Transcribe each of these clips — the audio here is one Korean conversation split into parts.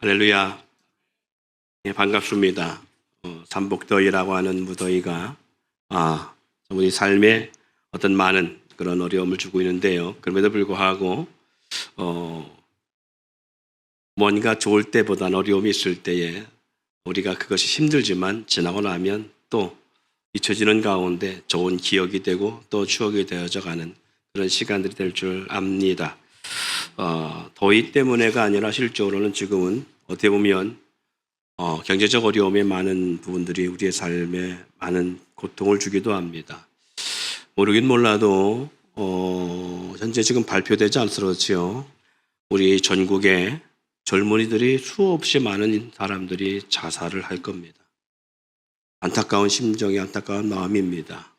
할렐루야. 예, 반갑습니다. 삼복더위라고 하는 무더위가 우리 삶에 어떤 많은 그런 어려움을 주고 있는데요. 그럼에도 불구하고 뭔가 좋을 때보다는 어려움이 있을 때에 우리가 그것이 힘들지만 지나고 나면 또 잊혀지는 가운데 좋은 기억이 되고 또 추억이 되어져 가는 그런 시간들이 될 줄 압니다. 더위 때문에가 아니라 실적으로는 지금은 어떻게 보면 경제적 어려움에 많은 부분들이 우리의 삶에 많은 고통을 주기도 합니다. 모르긴 몰라도 현재 지금 발표되지 않았지요. 우리 전국에 젊은이들이 수없이 많은 사람들이 자살을 할 겁니다. 안타까운 심정이 안타까운 마음입니다.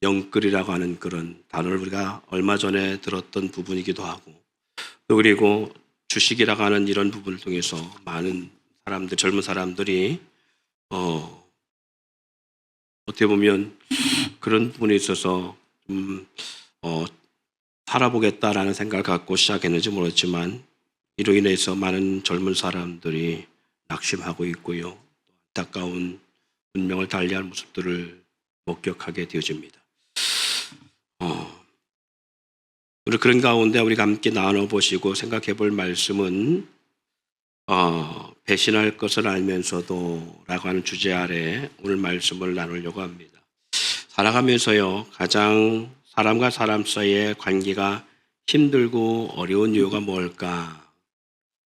영끌이라고 하는 그런 단어를 우리가 얼마 전에 들었던 부분이기도 하고 또 그리고 주식이라고 하는 이런 부분을 통해서 많은 사람들, 젊은 사람들이 어떻게 보면 그런 부분에 있어서 살아보겠다라는 생각을 갖고 시작했는지 모르겠지만 이로 인해서 많은 젊은 사람들이 낙심하고 있고요. 안타까운 운명을 달리할 모습들을 목격하게 되어집니다. 우리 그런 가운데 우리가 함께 나눠보시고 생각해 볼 말씀은 배신할 것을 알면서도 라고 하는 주제 아래 오늘 말씀을 나누려고 합니다. 살아가면서요, 가장 사람과 사람 사이의 관계가 힘들고 어려운 이유가 뭘까?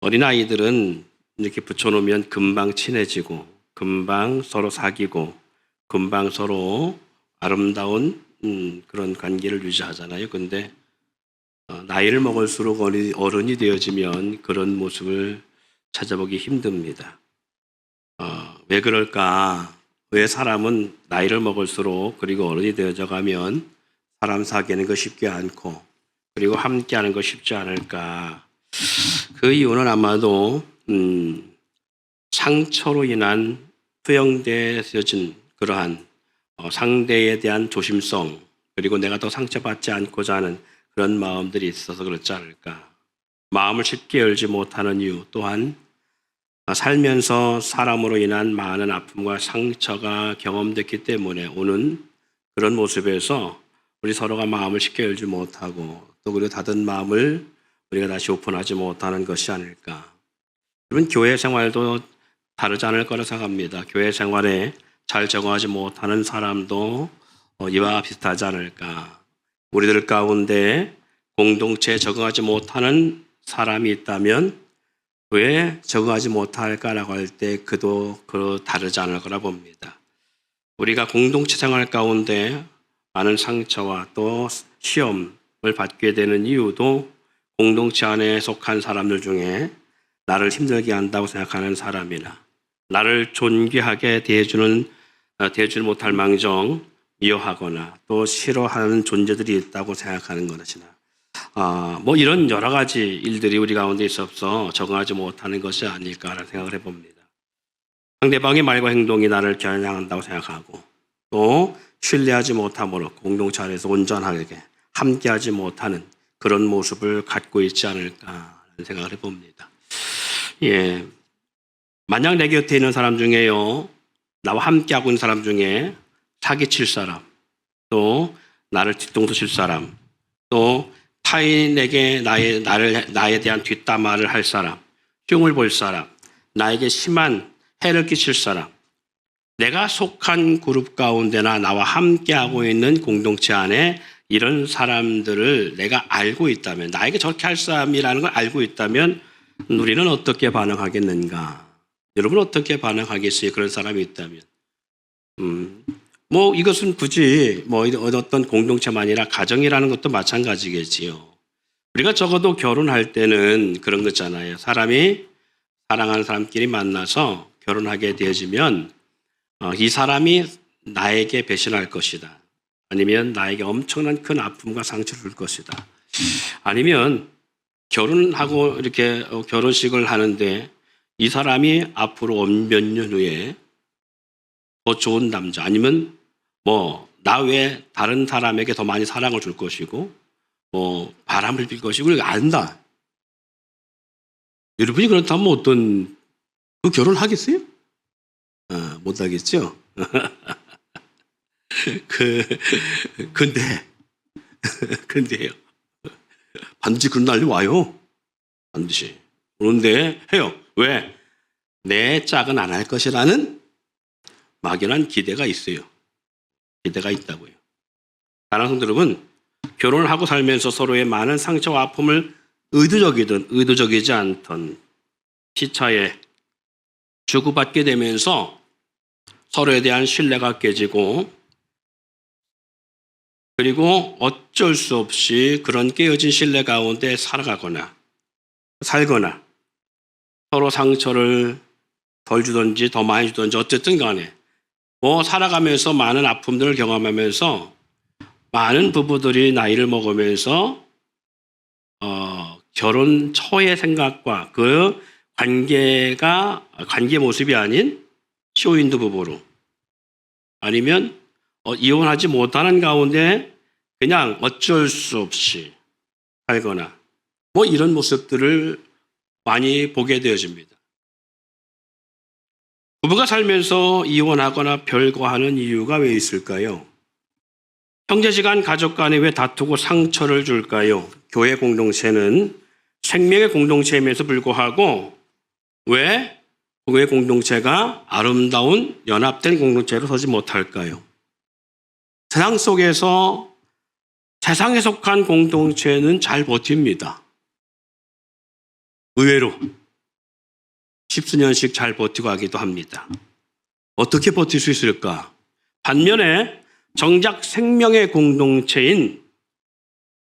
어린아이들은 이렇게 붙여놓으면 금방 친해지고 금방 서로 사귀고 금방 서로 아름다운 그런 관계를 유지하잖아요. 근데 나이를 먹을수록 어른이 되어지면 그런 모습을 찾아보기 힘듭니다. 왜 그럴까? 왜 사람은 나이를 먹을수록 그리고 어른이 되어져 가면 사람 사귀는 거 쉽지 않고 그리고 함께하는 거 쉽지 않을까? 그 이유는 아마도 상처로 인한 투영되어진 그러한 상대에 대한 조심성 그리고 내가 더 상처받지 않고자 하는 그런 마음들이 있어서 그렇지 않을까. 마음을 쉽게 열지 못하는 이유 또한 살면서 사람으로 인한 많은 아픔과 상처가 경험됐기 때문에 오는 그런 모습에서 우리 서로가 마음을 쉽게 열지 못하고 또 그리고 닫은 마음을 우리가 다시 오픈하지 못하는 것이 아닐까. 여러분 교회 생활도 다르지 않을 거라 생각합니다. 교회 생활에 잘 적응하지 못하는 사람도 이와 비슷하지 않을까. 우리들 가운데 공동체에 적응하지 못하는 사람이 있다면 왜 적응하지 못할까라고 할 때 그도 다르지 않을 거라 봅니다. 우리가 공동체 생활 가운데 많은 상처와 또 시험을 받게 되는 이유도 공동체 안에 속한 사람들 중에 나를 힘들게 한다고 생각하는 사람이나 나를 존귀하게 대해주지 못할 망정 미워하거나 또 싫어하는 존재들이 있다고 생각하는 것이나 이런 여러 가지 일들이 우리 가운데 있어서 적응하지 못하는 것이 아닐까라는 생각을 해봅니다. 상대방의 말과 행동이 나를 겨냥한다고 생각하고 또 신뢰하지 못함으로 공동체 안에서 온전하게 함께하지 못하는 그런 모습을 갖고 있지 않을까라는 생각을 해봅니다. 예, 만약 내 곁에 있는 사람 중에요, 나와 함께하고 있는 사람 중에 사기칠 사람, 또 나를 뒤통수 칠 사람, 또 타인에게 나에 대한 뒷담화를 할 사람, 흉을 볼 사람, 나에게 심한 해를 끼칠 사람, 내가 속한 그룹 가운데나 나와 함께하고 있는 공동체 안에 이런 사람들을 내가 알고 있다면, 나에게 저렇게 할 사람이라는 걸 알고 있다면 우리는 어떻게 반응하겠는가? 여러분 어떻게 반응하겠어요? 그런 사람이 있다면. 이것은 굳이 어떤 공동체만 아니라 가정이라는 것도 마찬가지겠지요. 우리가 적어도 결혼할 때는 그런 거잖아요. 사람이 사랑하는 사람끼리 만나서 결혼하게 되어지면 이 사람이 나에게 배신할 것이다. 아니면 나에게 엄청난 큰 아픔과 상처를 줄 것이다. 아니면 결혼하고 이렇게 결혼식을 하는데 이 사람이 앞으로 몇 년 후에 더 좋은 남자 아니면 나 외에 다른 사람에게 더 많이 사랑을 줄 것이고 바람을 빌 것이고 우리가 안다. 여러분이 그렇다면 어떤 그 결혼하겠어요? 못 하겠죠? 근데요. 반드시 그런 날이 와요. 반드시. 그런데 해요. 왜? 내 짝은 안 할 것이라는 막연한 기대가 있어요. 기대가 있다고요. 사랑하는 성도 여러분, 결혼을 하고 살면서 서로의 많은 상처와 아픔을 의도적이든 의도적이지 않던 시차에 주고받게 되면서 서로에 대한 신뢰가 깨지고, 그리고 어쩔 수 없이 그런 깨어진 신뢰 가운데 살거나 서로 상처를 덜 주든지 더 많이 주든지 어쨌든 간에 살아가면서 많은 아픔들을 경험하면서 많은 부부들이 나이를 먹으면서 결혼 초의 생각과 그 관계 모습이 아닌 쇼윈도 부부로, 아니면 이혼하지 못하는 가운데 그냥 어쩔 수 없이 살거나 이런 모습들을 많이 보게 되어집니다. 부부가 살면서 이혼하거나 별거하는 이유가 왜 있을까요? 형제지간 가족 간에 왜 다투고 상처를 줄까요? 교회 공동체는 생명의 공동체임에도 불구하고 왜 교회 공동체가 아름다운 연합된 공동체로 서지 못할까요? 세상 속에서 세상에 속한 공동체는 잘 버팁니다. 의외로 십수년씩 잘 버티고 하기도 합니다. 어떻게 버틸 수 있을까? 반면에 정작 생명의 공동체인,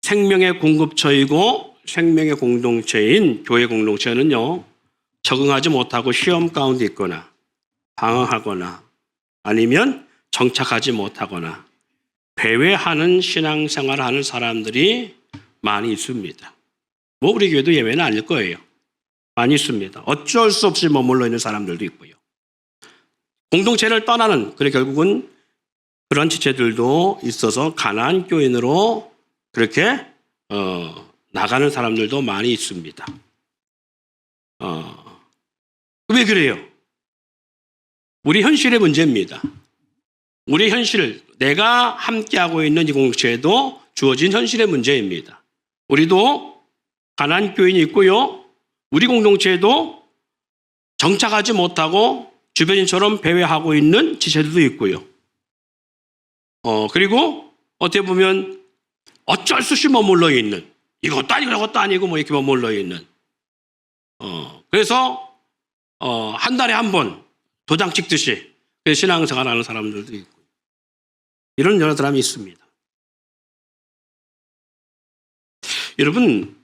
생명의 공급처이고 생명의 공동체인 교회 공동체는요, 적응하지 못하고 시험 가운데 있거나 방황하거나 아니면 정착하지 못하거나 배회하는 신앙생활을 하는 사람들이 많이 있습니다. 우리 교회도 예외는 아닐 거예요. 많이 있습니다. 어쩔 수 없이 머물러 있는 사람들도 있고요. 공동체를 떠나는, 그래 결국은 그런 지체들도 있어서 가나안 교인으로 그렇게 나가는 사람들도 많이 있습니다. 왜 그래요? 우리 현실의 문제입니다. 우리 현실, 내가 함께하고 있는 이 공동체에도 주어진 현실의 문제입니다. 우리도 가나안 교인이 있고요. 우리 공동체에도 정착하지 못하고 주변인처럼 배회하고 있는 지체들도 있고요. 그리고 어떻게 보면 어쩔 수 없이 머물러 있는, 이것도 아니고 저것도 아니고 이렇게 머물러 있는. 그래서 한 달에 한 번 도장 찍듯이 신앙생활 하는 사람들도 있고, 이런 여러 사람이 있습니다. 여러분,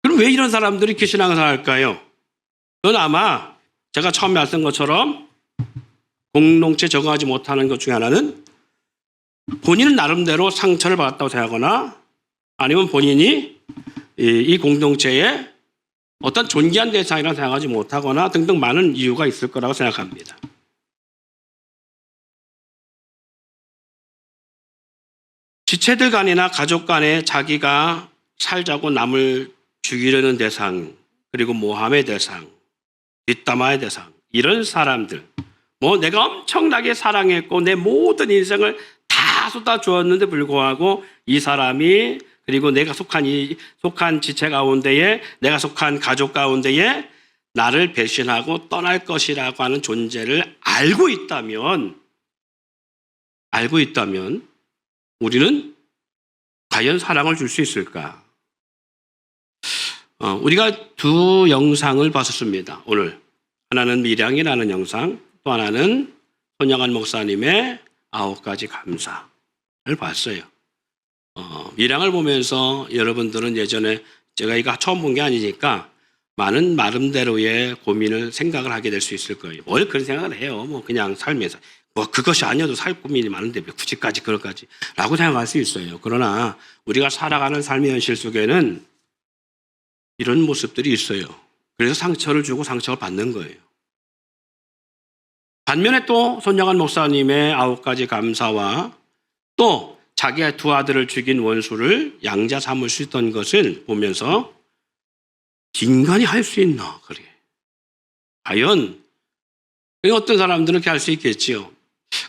그럼 왜 이런 사람들이 이렇게 신앙생활 할까요? 그건 아마 제가 처음에 말씀한 것처럼 공동체 적응하지 못하는 것 중에 하나는 본인은 나름대로 상처를 받았다고 생각하거나 아니면 본인이 이 공동체에 어떤 존귀한 대상이라고 생각하지 못하거나 등등 많은 이유가 있을 거라고 생각합니다. 지체들 간이나 가족 간에 자기가 살자고 남을 죽이려는 대상, 그리고 모함의 대상, 뒷담화의 대상, 이런 사람들, 내가 엄청나게 사랑했고 내 모든 인생을 다 쏟아주었는데 불구하고 이 사람이, 그리고 내가 속한 지체 가운데에, 내가 속한 가족 가운데에 나를 배신하고 떠날 것이라고 하는 존재를 알고 있다면 우리는 과연 사랑을 줄 수 있을까? 우리가 두 영상을 봤었습니다. 오늘 하나는 밀양이라는 영상, 또 하나는 손양한 목사님의 9가지 감사를 봤어요. 밀양을 보면서 여러분들은 예전에, 제가 이거 처음 본 게 아니니까 많은 나름대로의 고민을, 생각을 하게 될 수 있을 거예요. 뭘 그런 생각을 해요. 그냥 삶에서. 그것이 아니어도 살 고민이 많은데 왜 굳이까지 그럴까지 라고 생각할 수 있어요. 그러나 우리가 살아가는 삶의 현실 속에는 이런 모습들이 있어요. 그래서 상처를 주고 상처를 받는 거예요. 반면에 또 손양한 목사님의 9가지 감사와 또 자기의 두 아들을 죽인 원수를 양자 삼을 수 있던 것을 보면서 인간이 할 수 있나? 그래. 과연 어떤 사람들은 그렇게 할 수 있겠지요.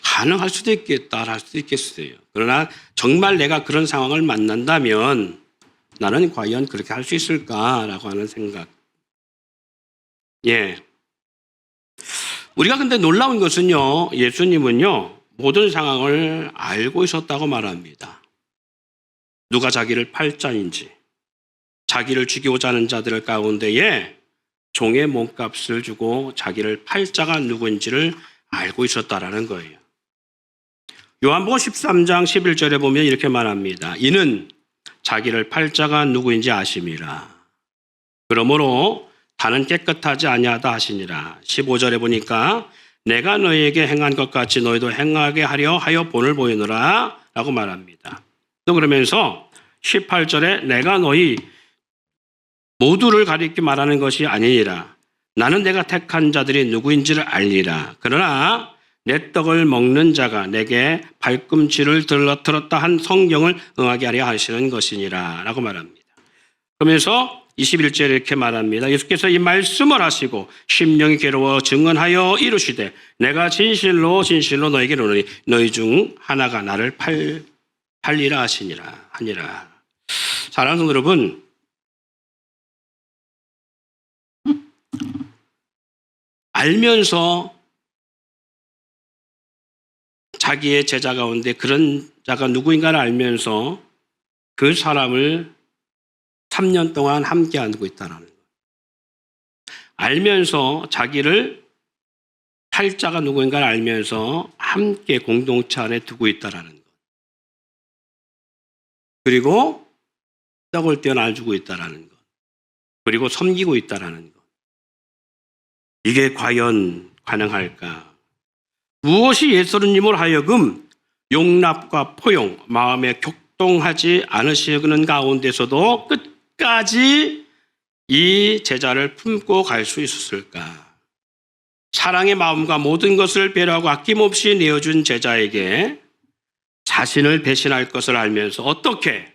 가능할 수도 있겠다 할 수도 있겠어요. 그러나 정말 내가 그런 상황을 만난다면 나는 과연 그렇게 할 수 있을까라고 하는 생각. 예. 우리가 근데 놀라운 것은요, 예수님은요, 모든 상황을 알고 있었다고 말합니다. 누가 자기를 팔자인지, 자기를 죽이고자 하는 자들 가운데에 종의 몸값을 주고 자기를 팔자가 누구인지를 알고 있었다라는 거예요. 요한복음 13장 11절에 보면 이렇게 말합니다. 이는 자기를 팔자가 누구인지 아심이라. 그러므로 다는 깨끗하지 아니하다 하시니라. 15절에 보니까 내가 너희에게 행한 것 같이 너희도 행하게 하려 하여 본을 보이노라 라고 말합니다. 또 그러면서 18절에 내가 너희 모두를 가리켜 말하는 것이 아니니라. 나는 내가 택한 자들이 누구인지를 알리라. 그러나 내 떡을 먹는 자가 내게 발꿈치를 들었다 한 성경을 응하게 하려 하시는 것이니라 라고 말합니다. 그러면서 21절에 이렇게 말합니다. 예수께서 이 말씀을 하시고 심령이 괴로워 증언하여 이르시되 내가 진실로 진실로 너에게 이르노니 너희 중 하나가 나를 팔리라 하니라. 사랑하는 성도 여러분, 알면서 자기의 제자 가운데 그런 자가 누구인가를 알면서 그 사람을 3년 동안 함께 안고 있다는 것. 알면서 자기를 팔자가 누구인가를 알면서 함께 공동체 안에 두고 있다는 것. 그리고 떡을 떼어 놔주고 있다는 것. 그리고 섬기고 있다는 것. 이게 과연 가능할까? 무엇이 예수님을 하여금 용납과 포용, 마음에 격동하지 않으시는 가운데서도 끝까지 이 제자를 품고 갈 수 있었을까? 사랑의 마음과 모든 것을 배려하고 아낌없이 내어준 제자에게 자신을 배신할 것을 알면서 어떻게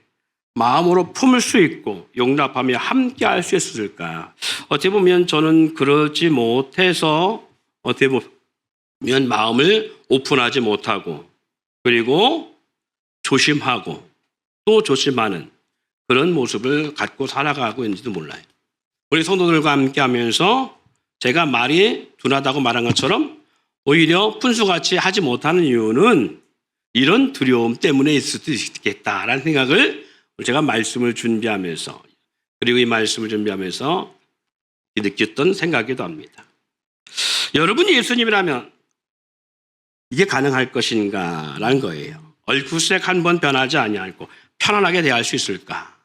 마음으로 품을 수 있고 용납하며 함께 할 수 있었을까? 어떻게 보면 저는 그러지 못해서 어떻게 보면 마음을 오픈하지 못하고 그리고 조심하고 또 조심하는 그런 모습을 갖고 살아가고 있는지도 몰라요. 우리 성도들과 함께 하면서 제가 말이 둔하다고 말한 것처럼 오히려 푼수같이 하지 못하는 이유는 이런 두려움 때문에 있을 수도 있겠다라는 생각을 제가 말씀을 준비하면서 그리고 이 말씀을 준비하면서 느꼈던 생각이기도 합니다. 여러분이 예수님이라면 이게 가능할 것인가라는 거예요. 얼굴색 한 번 변하지 아니하고 편안하게 대할 수 있을까?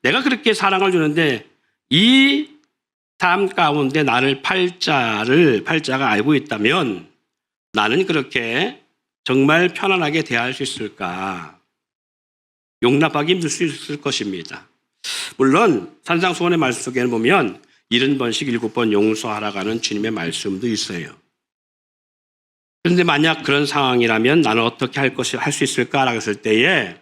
내가 그렇게 사랑을 주는데 이 삶 가운데 나를 팔자가 알고 있다면 나는 그렇게 정말 편안하게 대할 수 있을까? 용납하기 힘들 수 있을 것입니다. 물론 산상수훈의 말씀 속에는 보면 70번씩 7번 용서하라고 하는 주님의 말씀도 있어요. 그런데 만약 그런 상황이라면 나는 어떻게 할 수 있을까라고 했을 때에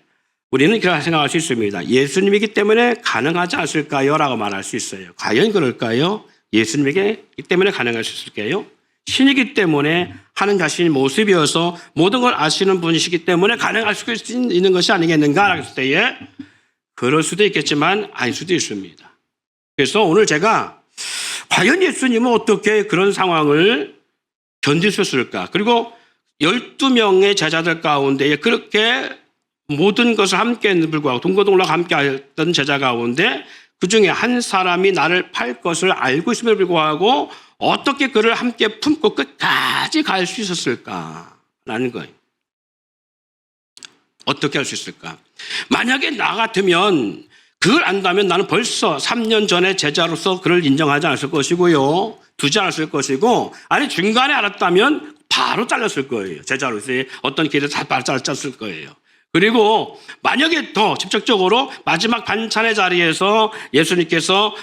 우리는 그렇게 생각할 수 있습니다. 예수님이기 때문에 가능하지 않을까요? 라고 말할 수 있어요. 과연 그럴까요? 예수님이기 때문에 가능할 수 있을까요? 신이기 때문에 하는 자신의 모습이어서 모든 걸 아시는 분이시기 때문에 가능할 수 있는 것이 아니겠는가라고 했을 때에 그럴 수도 있겠지만 아닐 수도 있습니다. 그래서 오늘 제가 과연 예수님은 어떻게 그런 상황을 견디셨을까? 그리고 12명의 제자들 가운데 그렇게 모든 것을 함께 했는데 불구하고 동고동락 함께 했던 제자 가운데 그중에 한 사람이 나를 팔 것을 알고 있음에도 불구하고 어떻게 그를 함께 품고 끝까지 갈 수 있었을까라는 거예요. 어떻게 할 수 있을까? 만약에 나 같으면 그걸 안다면 나는 벌써 3년 전에 제자로서 그를 인정하지 않았을 것이고요. 두지 않았을 것이고 아니 중간에 알았다면 바로 잘랐을 거예요. 제자로서의 어떤 길을 다 바로 잘랐을 거예요. 그리고 만약에 더 직접적으로 마지막 반찬의 자리에서 예수님께서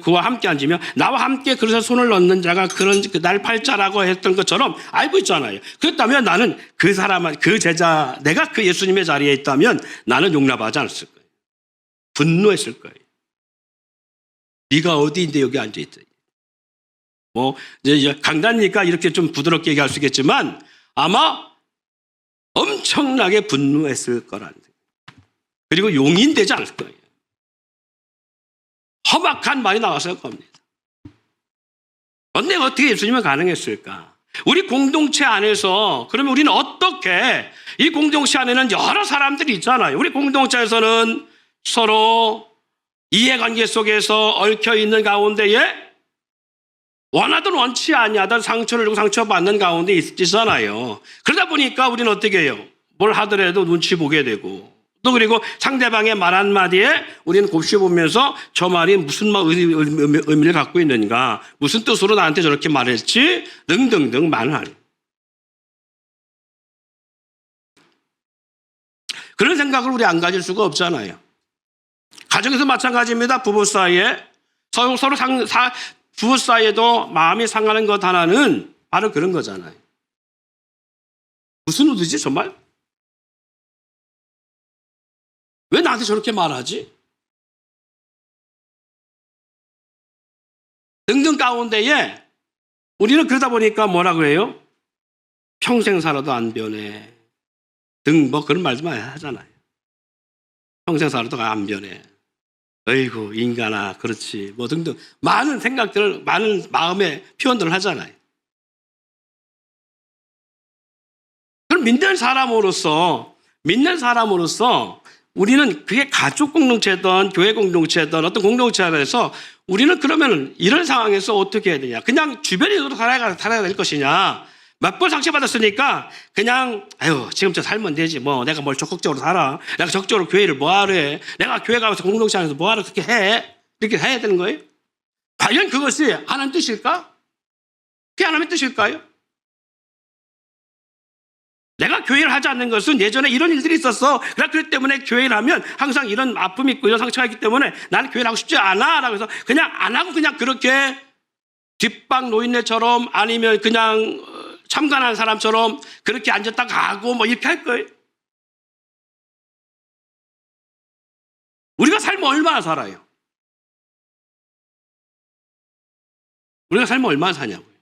그와 함께 앉으면 나와 함께 그릇에 손을 넣는 자가 그런 날 팔자라고 했던 것처럼 알고 있잖아요. 그렇다면 나는 그 사람, 그 제자, 내가 그 예수님의 자리에 있다면 나는 용납하지 않았을 거예요. 분노했을 거예요. 네가 어디인데 여기 앉아있다. 뭐 이제 강단이니까 이렇게 좀 부드럽게 얘기할 수 있겠지만 아마 엄청나게 분노했을 거란. 그리고 용인되지 않을 거예요. 험악한 말이 나왔을 겁니다. 그런데 어떻게 예수님은 가능했을까? 우리 공동체 안에서 그러면 우리는 어떻게 이 공동체 안에는 여러 사람들이 있잖아요. 우리 공동체에서는 서로 이해관계 속에서 얽혀 있는 가운데에 원하든 원치 아니하든 상처를 주고 상처받는 가운데 있잖아요. 그러다 보니까 우리는 어떻게 해요? 뭘 하더라도 눈치 보게 되고 또 그리고 상대방의 말 한마디에 우리는 곱씹으면서 저 말이 무슨 의미를 갖고 있는가, 무슨 뜻으로 나한테 저렇게 말했지 등등등 많은 그런 생각을 우리 안 가질 수가 없잖아요. 가정에서 마찬가지입니다. 부부 사이에 서로 부부 사이에도 마음이 상하는 것 하나는 바로 그런 거잖아요. 무슨 의도지 정말? 왜 나한테 저렇게 말하지? 등등 가운데에 우리는 그러다 보니까 뭐라 그래요? 평생 살아도 안 변해. 등 뭐 그런 말도 많이 하잖아요. 평생 살아도 안 변해. 어이구 인간아 그렇지 뭐 등등 많은 생각들을 많은 마음의 표현들을 하잖아요. 그럼 믿는 사람으로서 우리는 그게 가족 공동체든 교회 공동체든 어떤 공동체 안에서 우리는 그러면 이런 상황에서 어떻게 해야 되냐? 그냥 주변인으로 살아야 될 것이냐? 몇 번 상처받았으니까 그냥 아유 지금부터 살면 되지 뭐 내가 뭘 적극적으로 살아. 내가 적극적으로 교회를 뭐하러 해. 내가 교회 가서 공동체 안에서 뭐하러 그렇게 해. 이렇게 해야 되는 거예요? 과연 그것이 하나님 뜻일까? 그게 하나님의 뜻일까요? 내가 교회를 하지 않는 것은 예전에 이런 일들이 있었어. 그렇기 때문에 교회를 하면 항상 이런 아픔이 있고 이런 상처가 있기 때문에 나는 교회를 하고 싶지 않아. 라고 해서 그냥 안 하고 그냥 그렇게 뒷방 노인네처럼 아니면 그냥 참관한 사람처럼 그렇게 앉았다 가고 뭐 이렇게 할 거예요. 우리가 삶을 얼마나 살아요? 우리가 삶을 얼마나 사냐고요.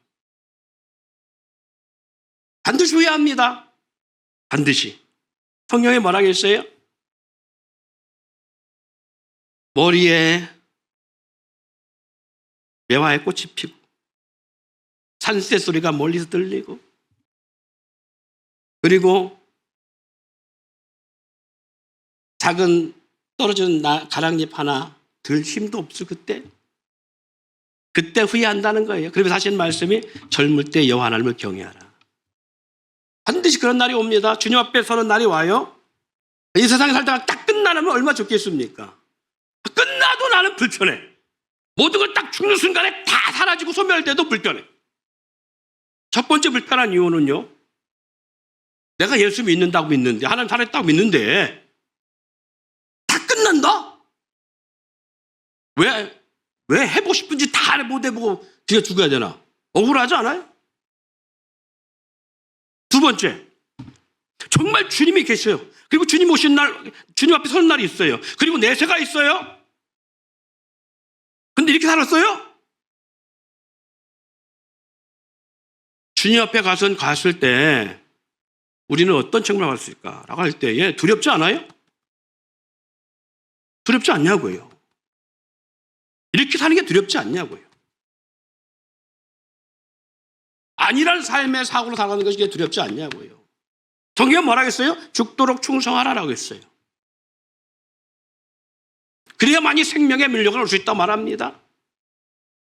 반드시 후회합니다. 반드시. 성경에 뭐라고 했어요? 머리에 매화의 꽃이 피고 산새 소리가 멀리서 들리고 그리고 작은 떨어지는 가랑잎 하나 들 힘도 없을 그때 후회한다는 거예요. 그러면서 하시는 말씀이 젊을 때 여호와 하나님을 경외하라. 반드시 그런 날이 옵니다. 주님 앞에 서는 날이 와요. 이 세상에 살다가 딱 끝나면 얼마나 좋겠습니까? 끝나도 나는 불편해. 모든 걸 딱 죽는 순간에 다 사라지고 소멸돼도 불편해. 첫 번째 불편한 이유는요. 내가 예수 믿는다고 믿는데 하나님 살아있다고 믿는데 다 끝난다? 왜 해보고 싶은지 다 못 해보고 뒤에 죽어야 되나? 억울하지 않아요? 두 번째, 정말 주님이 계셔요. 그리고 주님 오신 날, 주님 앞에 서는 날이 있어요. 그리고 내세가 있어요. 근데 이렇게 살았어요? 주님 앞에 갔을 때 우리는 어떤 책임을 받을 수 있을까라고 할 때에 두렵지 않아요? 두렵지 않냐고요. 이렇게 사는 게 두렵지 않냐고요. 아니란 삶의 사고로 살아가는 것이 두렵지 않냐고요. 성경은 뭐라고 했어요? 죽도록 충성하라라고 했어요. 그래야만이 생명의 밀려가 올 수 있다고 말합니다.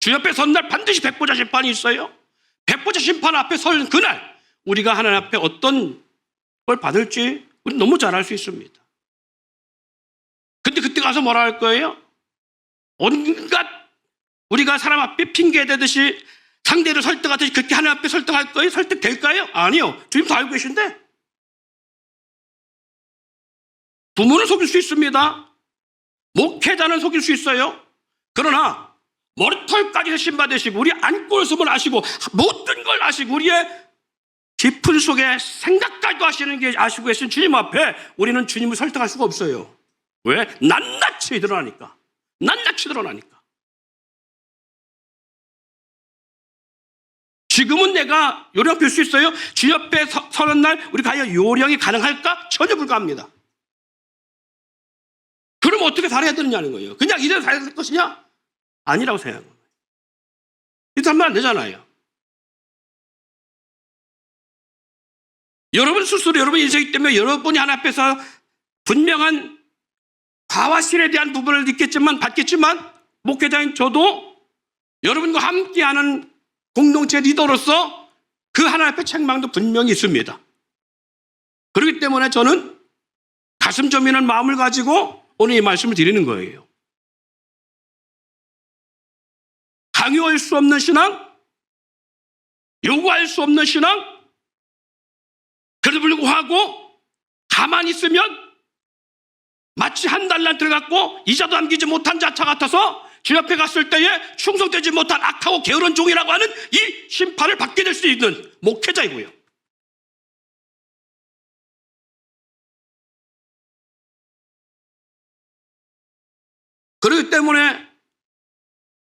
주 앞에 선 날 반드시 백보자 심판이 있어요. 백보자 심판 앞에 설 그날 우리가 하나님 앞에 어떤 걸 받을지 우리 너무 잘 알 수 있습니다. 근데 그때 가서 뭐라 할 거예요? 온갖 우리가 사람 앞에 핑계대듯이 상대를 설득하듯이 그렇게 하나님 앞에 설득할 거예요? 설득될까요? 아니요. 주님 다 알고 계신데. 부모는 속일 수 있습니다. 목회자는 속일 수 있어요. 그러나 머리털까지 회심받으시고 우리 안골수을 아시고 모든 걸 아시고 우리의 깊은 속에 생각까지도 하시는 게 아시고 계신 주님 앞에 우리는 주님을 설득할 수가 없어요. 왜? 낱낱이 드러나니까. 낱낱이 드러나니까. 지금은 내가 요령 필 수 있어요? 주 옆에 서는 날 우리 과연 요령이 가능할까? 전혀 불가합니다. 그럼 어떻게 살아야 되느냐는 거예요. 그냥 이대로 살아야 될 것이냐? 아니라고 생각하는 거예요. 이렇게 하면 안 되잖아요. 여러분 스스로 여러분 인생이기 때문에 여러분이 하나 앞에서 분명한 과와 실에 대한 부분을 받겠지만 목회자인 저도 여러분과 함께하는 공동체 리더로서 그 하나 앞에 책망도 분명히 있습니다. 그렇기 때문에 저는 가슴 저미는 마음을 가지고 오늘 이 말씀을 드리는 거예요. 강요할 수 없는 신앙, 요구할 수 없는 신앙, 그래도 불구하고 가만히 있으면 마치 한 달란 들어갔고 이자도 남기지 못한 자차 같아서 주 옆에 갔을 때에 충성되지 못한 악하고 게으른 종이라고 하는 이 심판을 받게 될 수 있는 목회자이고요. 그렇기 때문에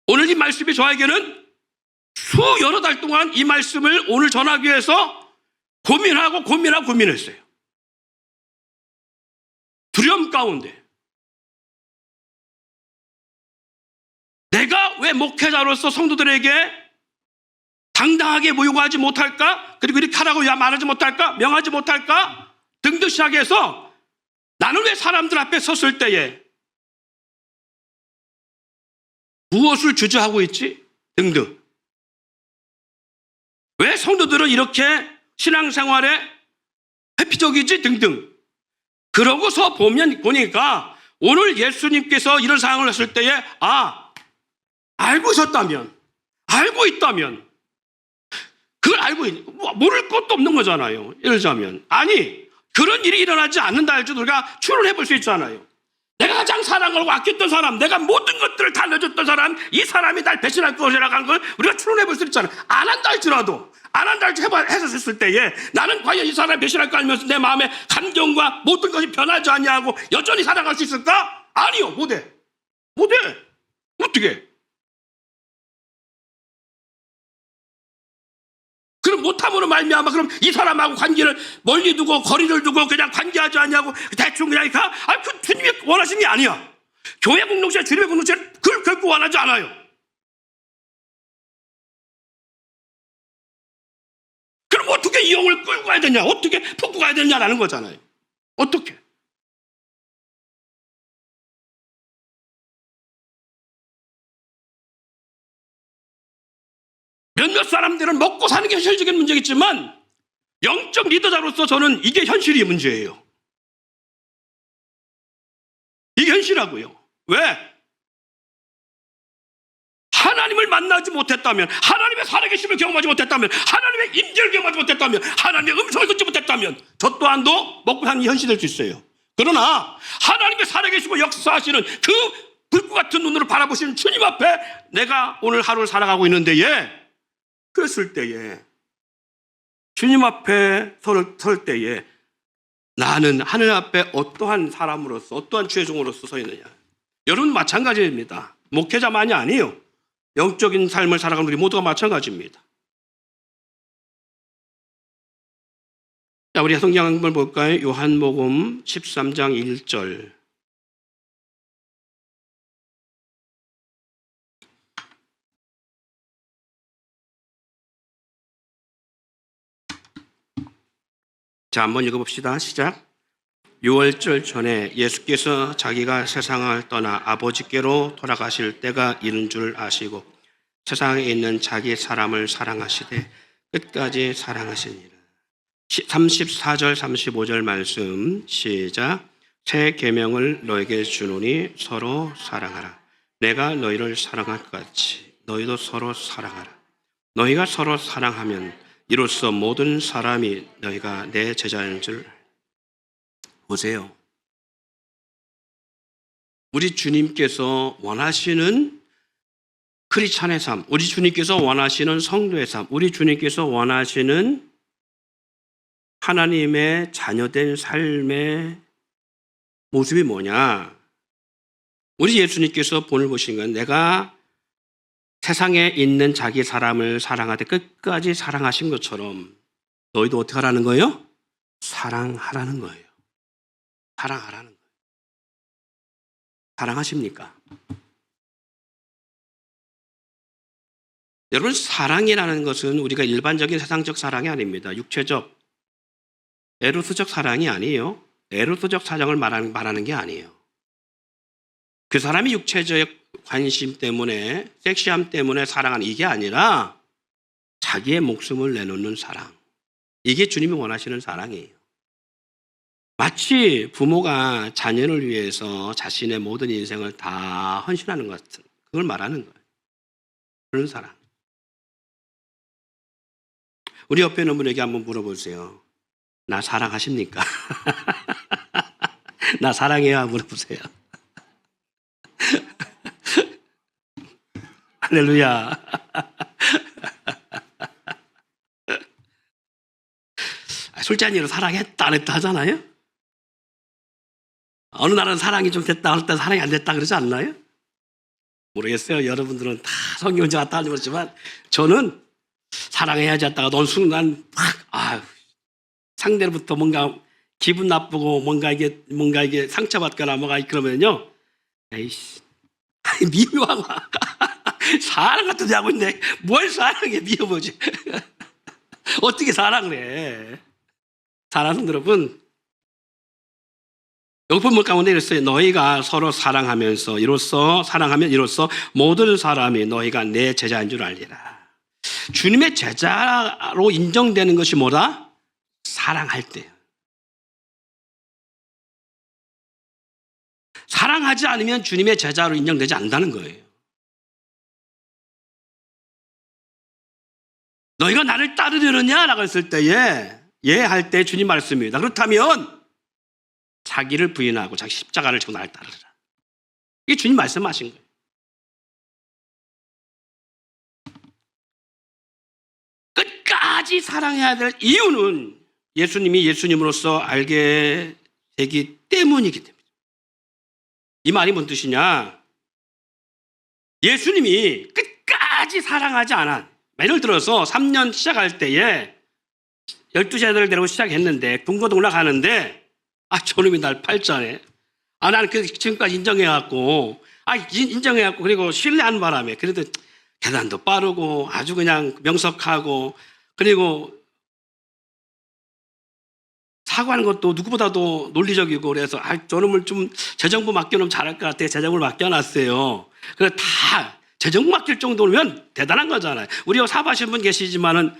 오늘 이 말씀이 저에게는 여러 달 동안 이 말씀을 오늘 전하기 위해서 고민했어요. 두려움 가운데 내가 왜 목회자로서 성도들에게 당당하게 모욕하지 못할까? 그리고 이렇게 하라고 말하지 못할까? 명하지 못할까? 등등 시작해서 나는 왜 사람들 앞에 섰을 때에 무엇을 주저하고 있지? 등등. 왜 성도들은 이렇게 신앙생활에 회피적이지? 등등. 그러고서 보니까 오늘 예수님께서 이런 상황을 했을 때에 알고 있다면 그걸 모를 것도 없는 거잖아요. 예를 들자면 그런 일이 일어나지 않는다 할지도 우리가 추론해 볼 수 있잖아요. 내가 가장 사랑하고 아꼈던 사람, 내가 모든 것들을 다 내줬던 사람, 이 사람이 날 배신할 것이라고 하는 걸 우리가 추론해 볼 수 있잖아요. 안 한다 할지라도 했었을 때에 나는 과연 이 사람이 배신할까 하면서 내 마음의 감정과 모든 것이 변하지 않냐고 여전히 사랑할 수 있을까? 아니요, 못해. 어떻게? 그럼 못함으로 말미암아 그럼 이 사람하고 관계를 멀리 두고 거리를 두고 그냥 관계하지 않냐고 대충 그냥 가? 그 주님이 원하시는 게 아니야. 교회 공동체, 주님의 공동체는 그걸 결코 원하지 않아요. 그럼 어떻게 이 영을 끌고 가야 되냐? 어떻게 품고 가야 되냐라는 거잖아요. 어떻게? 몇몇 사람들은 먹고 사는 게 현실적인 문제겠지만 영적 리더자로서 저는 이게 현실이 문제예요. 이게 현실이라고요. 왜? 하나님을 만나지 못했다면, 하나님의 살아계심을 경험하지 못했다면, 하나님의 임재를 경험하지 못했다면, 하나님의 음성을 듣지 못했다면 저 또한도 먹고 사는 게 현실이 될 수 있어요. 그러나 하나님의 살아계시고 역사하시는 그 불꽃 같은 눈으로 바라보시는 주님 앞에 내가 오늘 하루를 살아가고 있는데에 그랬을 때에 주님 앞에 설 때에 나는 하늘 앞에 어떠한 사람으로서 어떠한 죄종으로서 서 있느냐. 여러분 마찬가지입니다. 목회자만이 아니에요. 영적인 삶을 살아가는 우리 모두가 마찬가지입니다. 자, 우리 성경 한번 볼까요? 요한복음 13장 1절. 자, 한번 읽어봅시다. 시작. 6월절 전에 예수께서 자기가 세상을 떠나 아버지께로 돌아가실 때가 이른 줄 아시고 세상에 있는 자기 사람을 사랑하시되 끝까지 사랑하시니라. 34절 35절 말씀 시작. 새 계명을 너에게 주노니 서로 사랑하라. 내가 너희를 사랑할 것 같이 너희도 서로 사랑하라. 너희가 서로 사랑하면 이로써 모든 사람이 너희가 내 제자인 줄. 보세요. 우리 주님께서 원하시는 크리스찬의 삶, 우리 주님께서 원하시는 성도의 삶, 우리 주님께서 원하시는 하나님의 자녀된 삶의 모습이 뭐냐? 우리 예수님께서 본을 보신 건 내가 세상에 있는 자기 사람을 사랑하되 끝까지 사랑하신 것처럼 너희도 어떻게 하라는 거예요? 사랑하라는 거예요. 사랑하라는 거예요. 사랑하십니까? 여러분, 사랑이라는 것은 우리가 일반적인 세상적 사랑이 아닙니다. 육체적, 에로스적 사랑이 아니에요. 에로스적 사랑을 말하는 게 아니에요. 그 사람이 육체적 관심 때문에, 섹시함 때문에 사랑하는 이게 아니라 자기의 목숨을 내놓는 사랑. 이게 주님이 원하시는 사랑이에요. 마치 부모가 자녀를 위해서 자신의 모든 인생을 다 헌신하는 것 같은, 그걸 말하는 거예요. 그런 사랑. 우리 옆에 있는 분에게 한번 물어보세요. 나 사랑하십니까? 나 사랑해요? 물어보세요. 할렐루야. 술잔이로 사랑했다 안 했다 하잖아요. 어느 날은 사랑이 좀 됐다, 어느 날 사랑이 안 됐다 그러지 않나요? 모르겠어요. 여러분들은 다 성경제 왔다 하지 모르지만 저는 사랑해야지 했다가 넌 순간 막 상대로부터 뭔가 기분 나쁘고 뭔가 이게 상처받거나 뭔가 그러면요, 에이씨 미워하고 사랑 같은 데 하고 있네. 뭘 사랑해, 미워보지. 어떻게 사랑을 해? 사랑하는 여러분, 여기 본문 가운데 이랬어요. 너희가 서로 사랑하면서 사랑하면 이로써 모든 사람이 너희가 내 제자인 줄 알리라. 주님의 제자로 인정되는 것이 뭐다? 사랑할 때. 사랑하지 않으면 주님의 제자로 인정되지 않는다는 거예요. 너희가 나를 따르려느냐? 라고 했을 때에 예 할 때 주님 말씀입니다. 그렇다면 자기를 부인하고 자기 십자가를 지고 나를 따르라. 이게 주님 말씀하신 거예요. 끝까지 사랑해야 될 이유는 예수님이 예수님으로서 알게 되기 때문이기 때문입니다. 이 말이 뭔 뜻이냐? 예수님이 끝까지 사랑하지 않아. 예를 들어서 3년 시작할 때에 12제자들을 데리고 시작했는데 동고동락 하는데 저놈이 날 팔자네. 나는 지금까지 인정해갖고 그리고 신뢰하는 바람에 그래도 계단도 빠르고 아주 그냥 명석하고 그리고 사고하는 것도 누구보다도 논리적이고 그래서 저놈을 좀 재정부 맡겨놓으면 잘할 것 같아. 재정부를 맡겨놨어요. 그래서 다 재정부 맡길 정도면 대단한 거잖아요. 우리가 사업하시는 분 계시지만은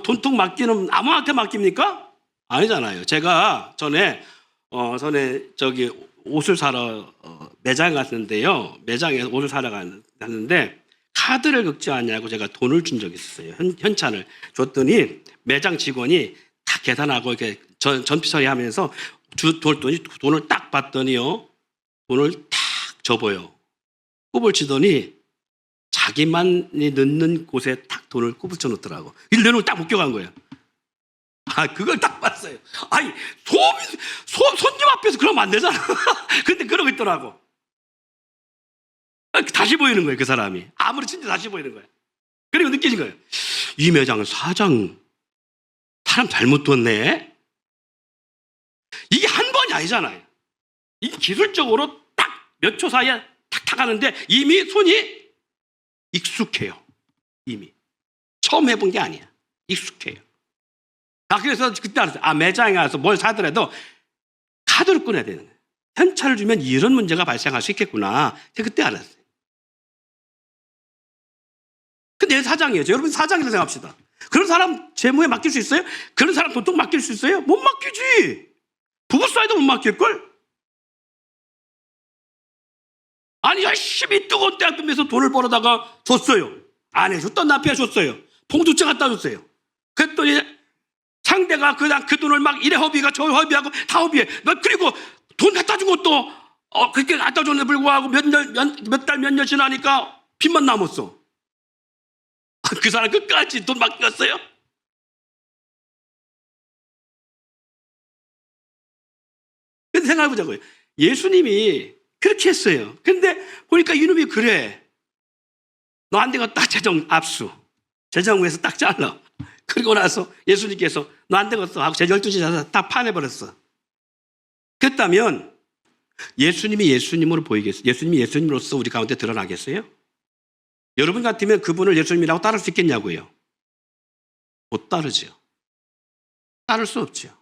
돈통 맡기는 아무한테 맡깁니까? 아니잖아요. 제가 전에 옷을 사러 매장 갔는데요. 매장에서 옷을 사러 갔는데 카드를 긁지 않냐고 제가 돈을 준 적이 있었어요. 현찰을 줬더니 매장 직원이 다 계산하고 이렇게 전피 처리하면서 돈을 딱 봤더니요. 돈을 딱 접어요. 굽을 치더니 자기만이 넣는 곳에 딱 돈을 굽을 쳐 놓더라고. 이래놓고 딱 묶여간 거예요. 그걸 딱 봤어요. 손님 앞에서 그러면 안 되잖아. 근데 그러고 있더라고. 다시 보이는 거예요, 그 사람이. 아무리 친데 다시 보이는 거예요. 그리고 느끼는 거예요. 이 매장 사장, 사람 잘못 뒀네? 이게 한 번이 아니잖아요. 이게 기술적으로 딱 몇 초 사이에 탁탁 하는데 이미 손이 익숙해요. 이미. 처음 해본 게 아니야. 익숙해요. 그래서 그때 알았어요. 매장에 가서 뭘 사더라도 카드를 꺼내야 되는 거예요. 현찰을 주면 이런 문제가 발생할 수 있겠구나. 제가 그때 알았어요. 근데 얘 사장이에요. 여러분 사장이라고 생각합시다. 그런 사람 재무에 맡길 수 있어요? 그런 사람 보통 맡길 수 있어요? 못 맡기지. 부부 사이도 못 맡길걸? 열심히 뜨거운 때 아끼면서 돈을 벌어다가 줬어요. 안 해줬던 남편 줬어요. 봉투째 갖다 줬어요. 그랬더니 상대가 그냥 그 돈을 막 이래 허비가 저 허비하고 다 허비해. 그리고 돈 갖다 준 것도 그렇게 갖다 줬는데 불구하고 몇 달 몇 년 지나니까 빚만 남았어. 그 사람 끝까지 돈 맡겼어요? 근데 생각해보자고요. 예수님이 그렇게 했어요. 근데 보니까 이놈이 그래. 너 안 되겠다. 재정 압수. 재정부에서 딱 잘라. 그리고 나서 예수님께서 너 안 되겠어 하고 제12제자에서 딱 파내버렸어. 그랬다면 예수님이 예수님으로 보이겠어요? 예수님이 예수님으로서 우리 가운데 드러나겠어요? 여러분 같으면 그분을 예수님이라고 따를 수 있겠냐고요? 못 따르죠. 따를 수 없죠.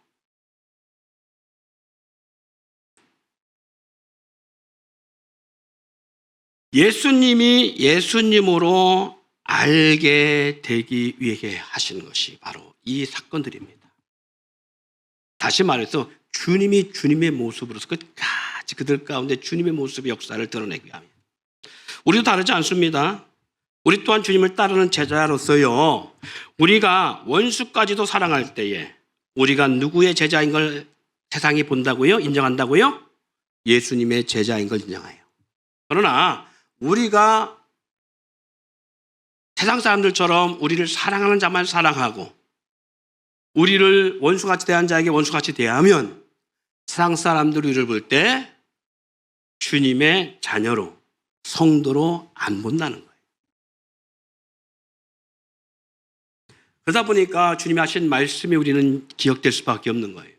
예수님이 예수님으로 알게 되기 위해 하신 것이 바로 이 사건들입니다. 다시 말해서 주님이 주님의 모습으로서 끝까지 그들 가운데 주님의 모습의 역사를 드러내기 위함입니다. 우리도 다르지 않습니다. 우리 또한 주님을 따르는 제자로서요, 우리가 원수까지도 사랑할 때에 우리가 누구의 제자인 걸 세상이 본다고요? 인정한다고요? 예수님의 제자인 걸 인정해요. 그러나 우리가 세상 사람들처럼 우리를 사랑하는 자만 사랑하고 우리를 원수같이 대한 자에게 원수같이 대하면 세상 사람들이 우리를 볼 때 주님의 자녀로, 성도로 안 본다는 거예요. 그러다 보니까 주님이 하신 말씀이 우리는 기억될 수밖에 없는 거예요.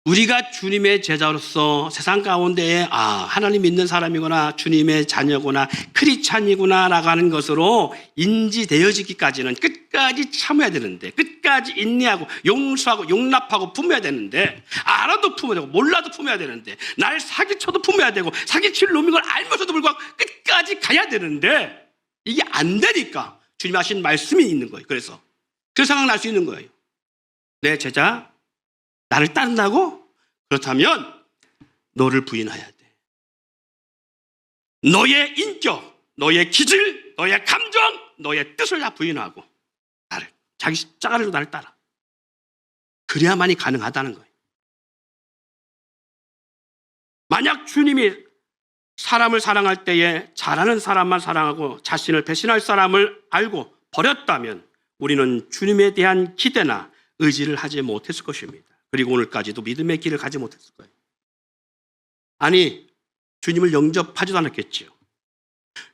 우리가 주님의 제자로서 세상 가운데에 하나님 믿는 사람이구나, 주님의 자녀구나, 크리스찬이구나 라고 하는 것으로 인지되어지기까지는 끝까지 참아야 되는데, 끝까지 인내하고 용서하고 용납하고 품어야 되는데, 알아도 품어야 되고 몰라도 품어야 되는데, 날 사기쳐도 품어야 되고 사기칠 놈인 걸 알면서도 불구하고 끝까지 가야 되는데 이게 안 되니까 주님 하신 말씀이 있는 거예요. 그래서 그 생각 날 수 있는 거예요. 내 제자 나를 따른다고? 그렇다면 너를 부인해야 돼. 너의 인격, 너의 기질, 너의 감정, 너의 뜻을 다 부인하고 나를, 자기 십자가로 나를 따라. 그래야만이 가능하다는 거예요. 만약 주님이 사람을 사랑할 때에 잘하는 사람만 사랑하고 자신을 배신할 사람을 알고 버렸다면 우리는 주님에 대한 기대나 의지를 하지 못했을 것입니다. 그리고 오늘까지도 믿음의 길을 가지 못했을 거예요. 아니, 주님을 영접하지도 않았겠지요.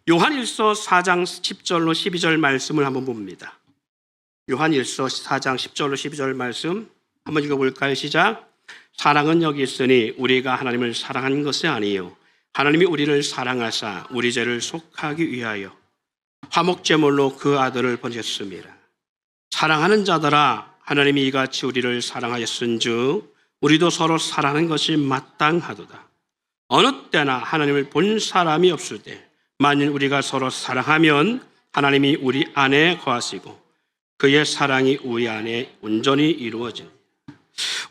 요한일서 4장 10절로 12절 말씀을 한번 봅니다. 요한일서 4장 10절로 12절 말씀 한번 읽어볼까요? 시작. 사랑은 여기 있으니 우리가 하나님을 사랑한 것이 아니요 하나님이 우리를 사랑하사 우리 죄를 속하기 위하여 화목제물로 그 아들을 보내셨습니다. 사랑하는 자들아, 하나님이 이같이 우리를 사랑하였은즉 우리도 서로 사랑하는 것이 마땅하도다. 어느 때나 하나님을 본 사람이 없을 때 만일 우리가 서로 사랑하면 하나님이 우리 안에 거하시고 그의 사랑이 우리 안에 온전히 이루어집니다.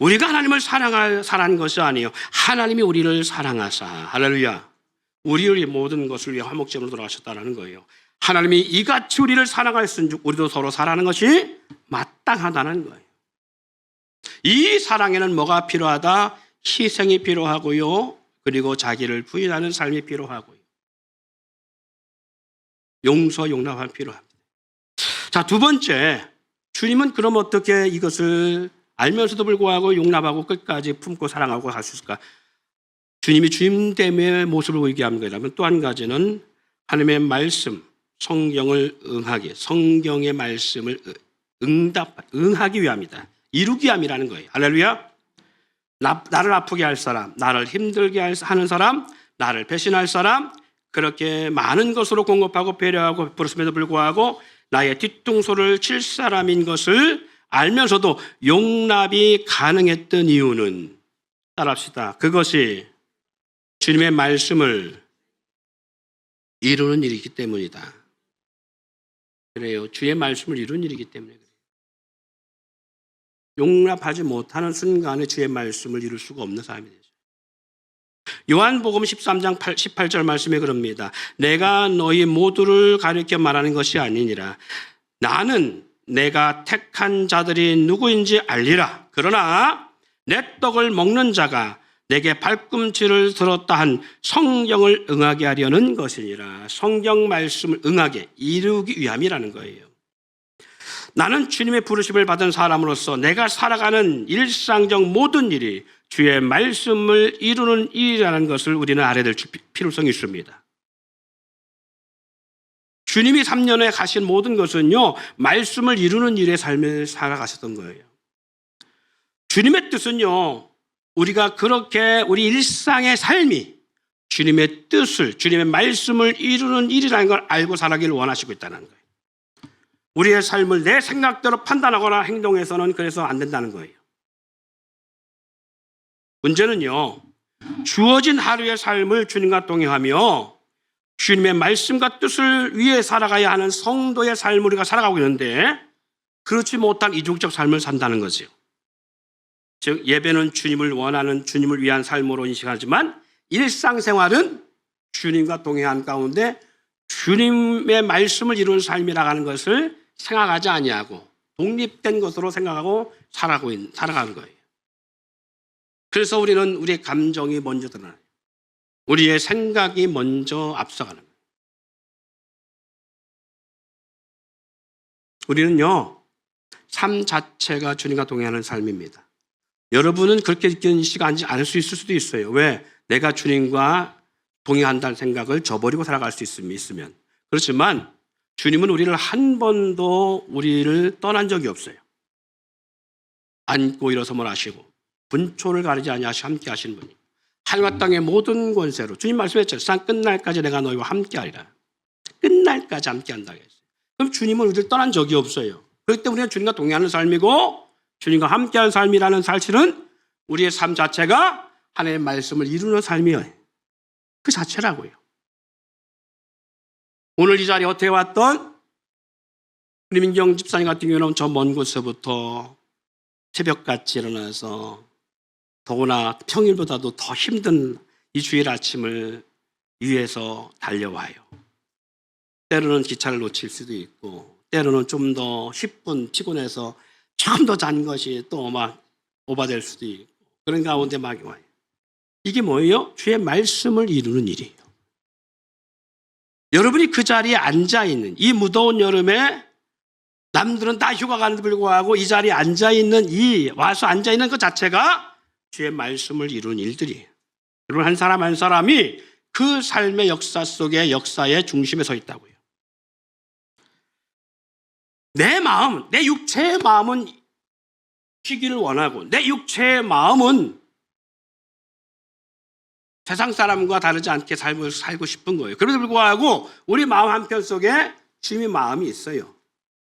우리가 하나님을 사랑한 것이 아니요 하나님이 우리를 사랑하사, 할렐루야, 우리의 모든 것을 위해 화목제물로 돌아가셨다는 거예요. 하나님이 이같이 우리를 사랑하였은즉 우리도 서로 사랑하는 것이 마땅하다는 거예요. 이 사랑에는 뭐가 필요하다? 희생이 필요하고요, 그리고 자기를 부인하는 삶이 필요하고요, 용서, 용납함이 필요합니다. 자, 두 번째, 주님은 그럼 어떻게 이것을 알면서도 불구하고 용납하고 끝까지 품고 사랑하고 갈 수 있을까? 주님이 주님됨의 모습을 보이게 하는 거라면 또 한 가지는 하나님의 말씀, 성경을 응하기, 성경의 말씀을 응하기 위함이다. 이루기 위함이라는 거예요. 할렐루야. 나를 아프게 할 사람, 나를 힘들게 하는 사람, 나를 배신할 사람, 그렇게 많은 것으로 공급하고 배려하고 베풀었음에도 불구하고 나의 뒤통수를 칠 사람인 것을 알면서도 용납이 가능했던 이유는, 따라합시다, 그것이 주님의 말씀을 이루는 일이기 때문이다. 그래요. 주의 말씀을 이루는 일이기 때문에 그래요. 용납하지 못하는 순간에 주의 말씀을 이룰 수가 없는 사람이 되죠. 요한복음 13장 18절 말씀에 그럽니다. 내가 너희 모두를 가리켜 말하는 것이 아니니라. 나는 내가 택한 자들이 누구인지 알리라. 그러나 내 떡을 먹는 자가 내게 발꿈치를 들었다 한 성경을 응하게 하려는 것이니라. 성경 말씀을 응하게, 이루기 위함이라는 거예요. 나는 주님의 부르심을 받은 사람으로서 내가 살아가는 일상적 모든 일이 주의 말씀을 이루는 일이라는 것을 우리는 알아야 될 필요성이 있습니다. 주님이 3년에 가신 모든 것은요, 말씀을 이루는 일의 삶을 살아가셨던 거예요. 주님의 뜻은요, 우리가 그렇게 우리 일상의 삶이 주님의 뜻을, 주님의 말씀을 이루는 일이라는 걸 알고 살아가기를 원하시고 있다는 거예요. 우리의 삶을 내 생각대로 판단하거나 행동해서는 그래서 안 된다는 거예요. 문제는요, 주어진 하루의 삶을 주님과 동행하며 주님의 말씀과 뜻을 위해 살아가야 하는 성도의 삶을 우리가 살아가고 있는데 그렇지 못한 이중적 삶을 산다는 거죠. 즉 예배는 주님을 원하는 주님을 위한 삶으로 인식하지만 일상생활은 주님과 동행한 가운데 주님의 말씀을 이루는 삶이라고 하는 것을 생각하지 아니하고 독립된 것으로 생각하고 살아가는 거예요. 그래서 우리는 우리의 감정이 먼저 드러나요. 우리의 생각이 먼저 앞서가는 거예요. 우리는요, 삶 자체가 주님과 동행하는 삶입니다. 여러분은 그렇게 느끼지 않을 수 있을 수도 있어요. 왜? 내가 주님과 동행한다는 생각을 저버리고 살아갈 수 있으면. 그렇지만 주님은 우리를 한 번도 우리를 떠난 적이 없어요. 앉고 일어서면 하시고 분초를 가리지 아니하시고 함께 하시는 분이 하늘과 땅의 모든 권세로 주님 말씀했죠. 세상 끝날까지 내가 너희와 함께 하리라. 끝날까지 함께 한다고 했어요. 그럼 주님은 우리를 떠난 적이 없어요. 그렇기 때문에 우리는 주님과 동행하는 삶이고 주님과 함께하는 삶이라는 사실은 우리의 삶 자체가 하나님의 말씀을 이루는 삶이에요. 그 자체라고요. 오늘 이 자리에 어떻게 왔던 우리 민경 집사님 같은 경우는 저 먼 곳에서부터 새벽같이 일어나서 더구나 평일보다도 더 힘든 이 주일 아침을 위해서 달려와요. 때로는 기차를 놓칠 수도 있고 때로는 좀 더 10분 피곤해서 좀 더 잔 것이 또 막 오바될 수도 있고 그런 가운데 막 와요. 이게 뭐예요? 주의 말씀을 이루는 일이에요. 여러분이 그 자리에 앉아있는 이 무더운 여름에 남들은 다 휴가 가는데 불구하고 이 자리에 앉아있는 와서 앉아있는 그 자체가 주의 말씀을 이루는 일들이에요. 여러분 한 사람 한 사람이 그 삶의 역사 속에 역사의 중심에 서 있다고요. 내 마음, 내 육체의 마음은 쉬기를 원하고 내 육체의 마음은 세상 사람과 다르지 않게 삶을 살고 싶은 거예요. 그럼에도 불구하고 우리 마음 한편 속에 주님의 마음이 있어요.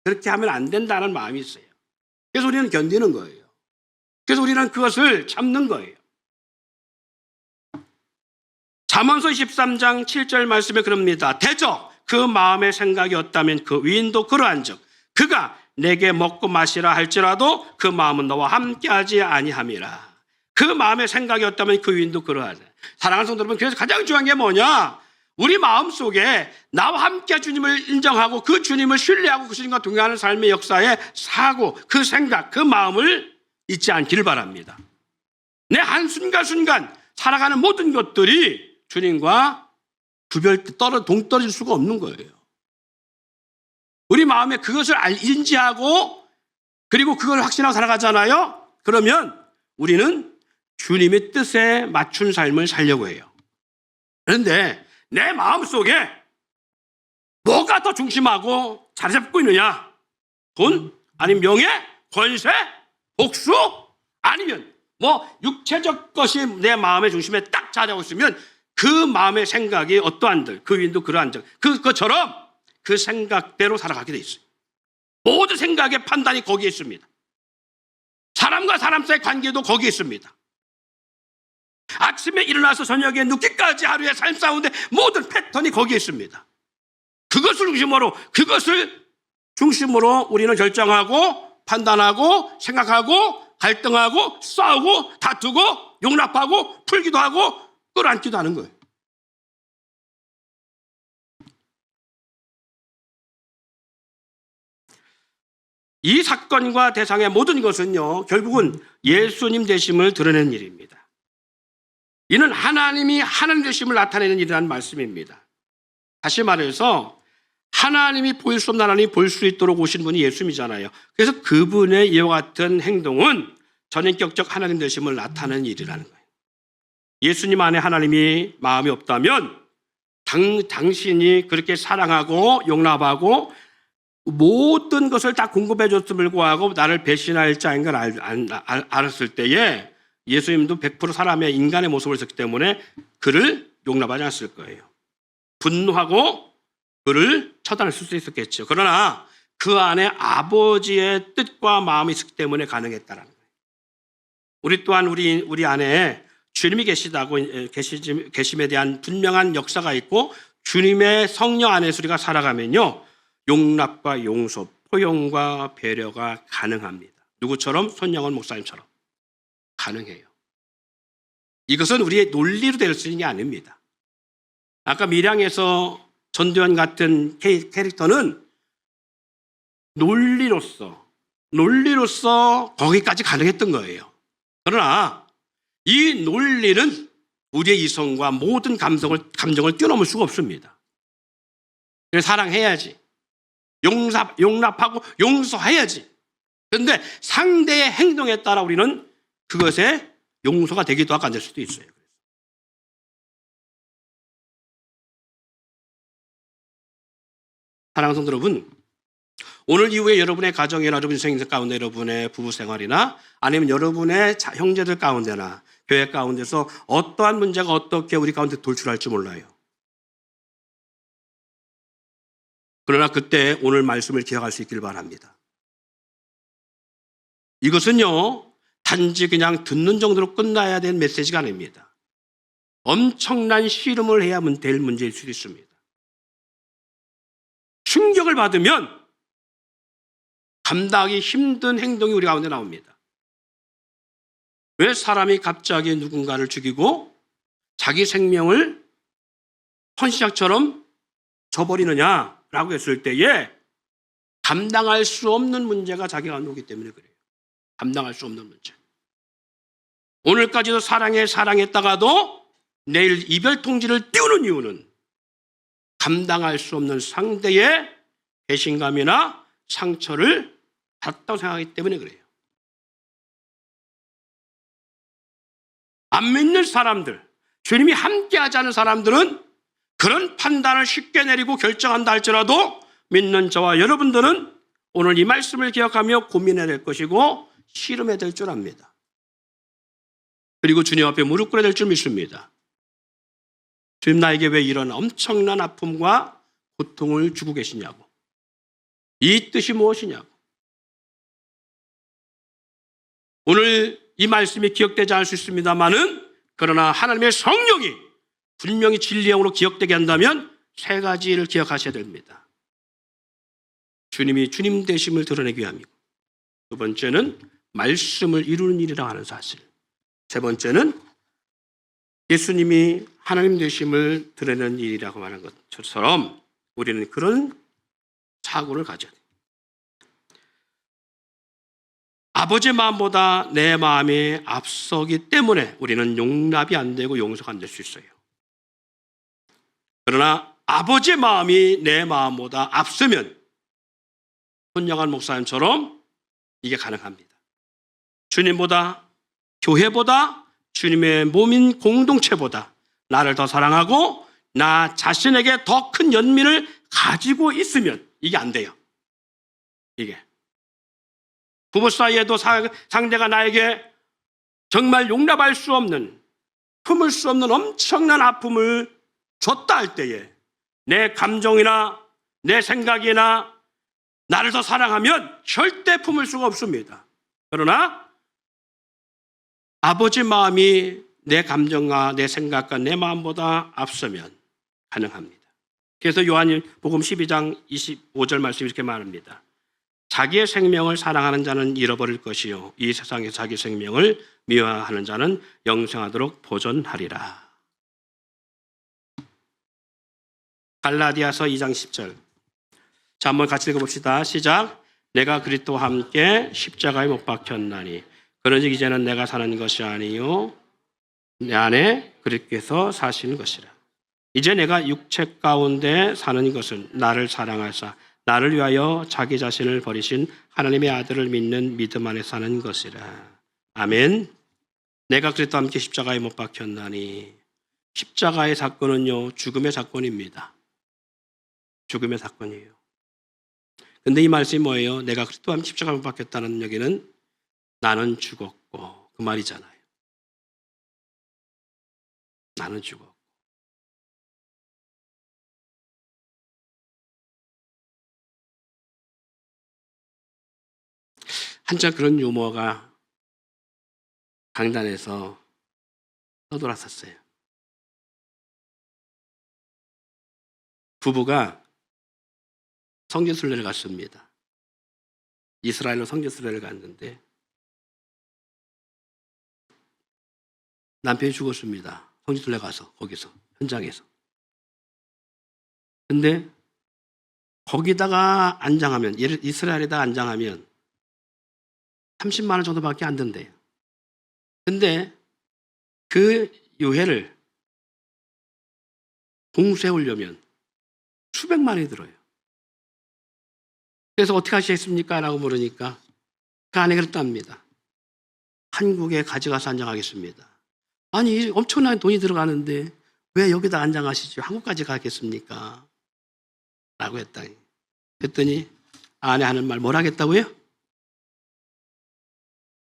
그렇게 하면 안 된다는 마음이 있어요. 그래서 우리는 견디는 거예요. 그래서 우리는 그것을 참는 거예요. 잠언서 23장 7절 말씀에 그럽니다. 대저 그 마음의 생각이 없다면 그 위인도 그러한즉 그가 내게 먹고 마시라 할지라도 그 마음은 너와 함께하지 아니함이라. 그 마음의 생각이 없다면 그 위인도 그러하다. 사랑하는 성도 여러분, 그래서 가장 중요한 게 뭐냐? 우리 마음속에 나와 함께 주님을 인정하고 그 주님을 신뢰하고 그 주님과 동행하는 삶의 역사에 사고 그 생각, 그 마음을 잊지 않기를 바랍니다. 내 한순간순간 살아가는 모든 것들이 주님과 동떨어질 수가 없는 거예요. 우리 마음에 그것을 인지하고 그리고 그걸 확신하고 살아가잖아요. 그러면 우리는 주님의 뜻에 맞춘 삶을 살려고 해요. 그런데 내 마음속에 뭐가 더 중심하고 자리 잡고 있느냐? 돈? 아니면 명예? 권세? 복수? 아니면 육체적 것이 내 마음의 중심에 딱 자리하고 있으면 그 마음의 생각이 어떠한들, 그 위인도 그러한들 그것처럼 그 생각대로 살아가게 돼 있어요. 모든 생각의 판단이 거기에 있습니다. 사람과 사람 사이의 관계도 거기에 있습니다. 아침에 일어나서 저녁에 눕기까지 하루의 삶 가운데 모든 패턴이 거기에 있습니다. 그것을 중심으로 우리는 결정하고 판단하고 생각하고 갈등하고 싸우고 다투고 용납하고 풀기도 하고 끌어안기도 하는 거예요. 이 사건과 대상의 모든 것은요, 결국은 예수님 되심을 드러내는 일입니다. 이는 하나님이 하나님 되심을 나타내는 일이라는 말씀입니다. 다시 말해서 하나님이 보일 수 없는 하나님이 볼 수 있도록 오신 분이 예수님이잖아요. 그래서 그분의 이와 같은 행동은 전인격적 하나님 되심을 나타내는 일이라는 거예요. 예수님 안에 하나님이 마음이 없다면 당신이 그렇게 사랑하고 용납하고 모든 것을 다 공급해 줬음을 구하고 나를 배신할 자인 걸 알았을 때에 예수님도 100% 사람의 인간의 모습을 썼기 때문에 그를 용납하지 않았을 거예요. 분노하고 그를 처단할 수 있었겠죠. 그러나 그 안에 아버지의 뜻과 마음이 있었기 때문에 가능했다는 거예요. 우리 또한 우리 안에 주님이 계심에 대한 분명한 역사가 있고 주님의 성령 안에서 우리가 살아가면요, 용납과 용서, 포용과 배려가 가능합니다. 누구처럼? 손영원 목사님처럼 가능해요. 이것은 우리의 논리로 될 수 있는 게 아닙니다. 아까 밀양에서 전도연 같은 캐릭터는 논리로서 거기까지 가능했던 거예요. 그러나 이 논리는 우리의 이성과 모든 감정을 뛰어넘을 수가 없습니다. 그래서 사랑해야지. 용납하고 용서해야지. 그런데 상대의 행동에 따라 우리는 그것에 용서가 되기도 하고 안 될 수도 있어요. 사랑하는 성도 여러분, 오늘 이후에 여러분의 가정이나 여러분 인생 가운데 여러분의 부부 생활이나 아니면 여러분의 형제들 가운데나 교회 가운데서 어떠한 문제가 어떻게 우리 가운데 돌출할지 몰라요. 그러나 그때 오늘 말씀을 기억할 수 있길 바랍니다. 이것은요, 단지 그냥 듣는 정도로 끝나야 될 메시지가 아닙니다. 엄청난 씨름을 해야만 될 문제일 수도 있습니다. 충격을 받으면 감당하기 힘든 행동이 우리 가운데 나옵니다. 왜 사람이 갑자기 누군가를 죽이고 자기 생명을 헌시작처럼 저버리느냐라고 했을 때에 감당할 수 없는 문제가 자기가 오기 때문에 그래요. 감당할 수 없는 문제. 오늘까지도 사랑했다가도 내일 이별 통지를 띄우는 이유는 감당할 수 없는 상대의 배신감이나 상처를 받았다고 생각하기 때문에 그래요. 안 믿는 사람들, 주님이 함께하지 않은 사람들은 그런 판단을 쉽게 내리고 결정한다 할지라도 믿는 저와 여러분들은 오늘 이 말씀을 기억하며 고민해야 될 것이고 씨름해야 될 줄 압니다. 그리고 주님 앞에 무릎 꿇어야 될 줄 믿습니다. 주님, 나에게 왜 이런 엄청난 아픔과 고통을 주고 계시냐고. 이 뜻이 무엇이냐고. 오늘 이 말씀이 기억되지 않을 수 있습니다만은 그러나 하나님의 성령이 분명히 진리 영으로 기억되게 한다면 세 가지를 기억하셔야 됩니다. 주님이 주님 되심을 드러내기 위함이고, 두 번째는 말씀을 이루는 일이라고 하는 사실, 세 번째는 예수님이 하나님 되심을 드러내는 일이라고 하는 것처럼 우리는 그런 사고를 가져야 돼요. 아버지의 마음보다 내 마음이 앞서기 때문에 우리는 용납이 안 되고 용서가 안 될 수 있어요. 그러나 아버지의 마음이 내 마음보다 앞서면 손영한 목사님처럼 이게 가능합니다. 주님보다, 교회보다, 주님의 몸인 공동체보다 나를 더 사랑하고 나 자신에게 더 큰 연민을 가지고 있으면 이게 안 돼요. 이게 부부 사이에도 상대가 나에게 정말 용납할 수 없는, 품을 수 없는 엄청난 아픔을 줬다 할 때에 내 감정이나 내 생각이나 나를 더 사랑하면 절대 품을 수가 없습니다. 그러나 아버지 마음이 내 감정과 내 생각과 내 마음보다 앞서면 가능합니다. 그래서 요한복음 12장 25절 말씀이 이렇게 말합니다. 자기의 생명을 사랑하는 자는 잃어버릴 것이요 이 세상에 자기 생명을 미워하는 자는 영생하도록 보존하리라. 갈라디아서 2장 10절. 자, 한번 같이 읽어봅시다. 시작. 내가 그리스도와 함께 십자가에 못 박혔나니 그러즉 이제는 내가 사는 것이 아니요 내 안에 그리스도께서 사시는 것이라. 이제 내가 육체 가운데 사는 것은 나를 사랑하사 나를 위하여 자기 자신을 버리신 하나님의 아들을 믿는 믿음 안에 사는 것이라. 아멘. 내가 그리스도와 함께 십자가에 못 박혔나니 십자가의 사건은요, 죽음의 사건입니다. 죽음의 사건이에요. 근데 이 말씀이 뭐예요? 내가 그리스도와 함께 십자가를 못 박혔다는 여기는 나는 죽었고, 그 말이잖아요. 나는 죽었고. 한참 그런 유머가 강단에서 떠돌았었어요. 부부가 성지순례를 갔습니다. 이스라엘로 성지순례를 갔는데 남편이 죽었습니다. 성지순례 가서 거기서 현장에서. 근데 거기다가 안장하면, 이스라엘에다 안장하면 30만 원 정도밖에 안 든대요. 근데 그 유해를 공수해오려면 수백만 원이 들어요. 그래서 어떻게 하시겠습니까? 라고 물으니까 그 아내가 그랬답니다. 한국에 가져가서 안장하겠습니다. 아니, 엄청난 돈이 들어가는데 왜 여기다 안장하시죠? 한국까지 가겠습니까? 라고 했더니, 아내 하는 말 뭘 하겠다고요?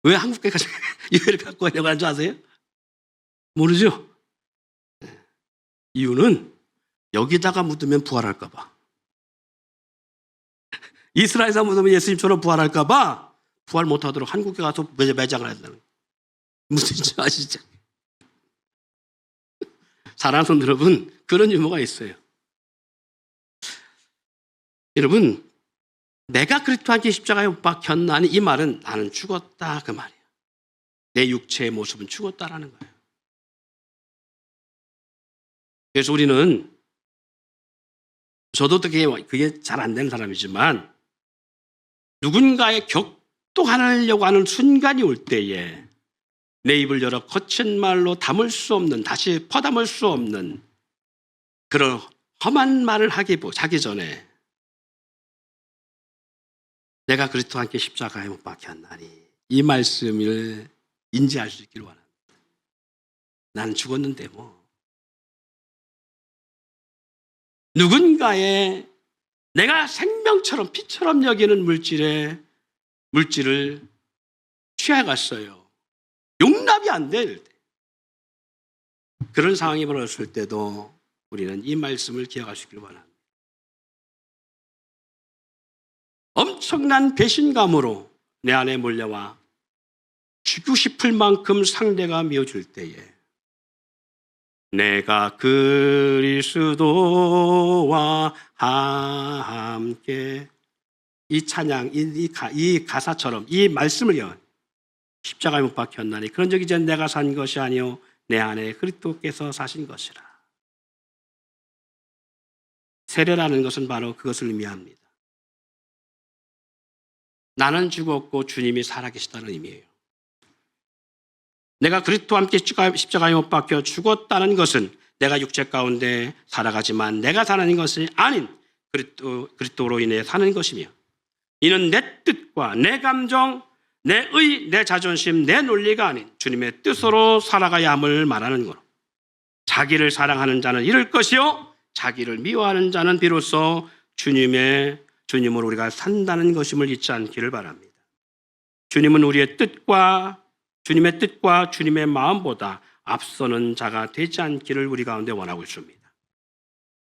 왜 한국에 가서 유해를 갖고 가려고 하는 줄 아세요? 모르죠? 이유는 여기다가 묻으면 부활할까봐. 이스라엘에서 묻으면 예수님처럼 부활할까봐 부활 못하도록 한국에 가서 매장을 한다는 거예요. 무슨 줄 아시죠? 사랑하는 여러분, 그런 유머가 있어요. 여러분, 내가 그리스도와 함께 십자가에 못 박혔나니 이 말은 나는 죽었다 그 말이에요. 내 육체의 모습은 죽었다라는 거예요. 그래서 우리는, 저도 그게 잘 안 되는 사람이지만 누군가의 격동하려고 하는 순간이 올 때에 내 입을 열어 거친 말로 담을 수 없는, 다시 퍼담을 수 없는 그런 험한 말을 하기 전에 내가 그리스도와 함께 십자가에 못 박혔나니 이 말씀을 인지할 수 있기를 원합니다. 나는 죽었는데 뭐. 누군가의 내가 생명처럼 피처럼 여기는 물질을 취해갔어요. 용납이 안 될 때. 그런 상황이 벌어졌을 때도 우리는 이 말씀을 기억하시길 바랍니다. 엄청난 배신감으로 내 안에 몰려와 죽고 싶을 만큼 상대가 미워질 때에 내가 그리스도와 함께 이 찬양, 이 가사처럼 이 말씀을 십자가에 못 박혔나니 그런 적이 이제 내가 산 것이 아니요 내 안에 그리스도께서 사신 것이라. 세례라는 것은 바로 그것을 의미합니다. 나는 죽었고 주님이 살아계시다는 의미예요. 내가 그리스도와 함께 십자가에 못 박혀 죽었다는 것은 내가 육체 가운데 살아가지만 내가 사는 것이 아닌 그리스도로 인해 사는 것이며 이는 내 뜻과 내 감정, 내 의, 내 자존심, 내 논리가 아닌 주님의 뜻으로 살아가야 함을 말하는 거로 자기를 사랑하는 자는 이룰 것이요 자기를 미워하는 자는 비로소 주님으로 우리가 산다는 것임을 잊지 않기를 바랍니다. 주님은 우리의 뜻과 주님의 뜻과 주님의 마음보다 앞서는 자가 되지 않기를 우리 가운데 원하고 있습니다.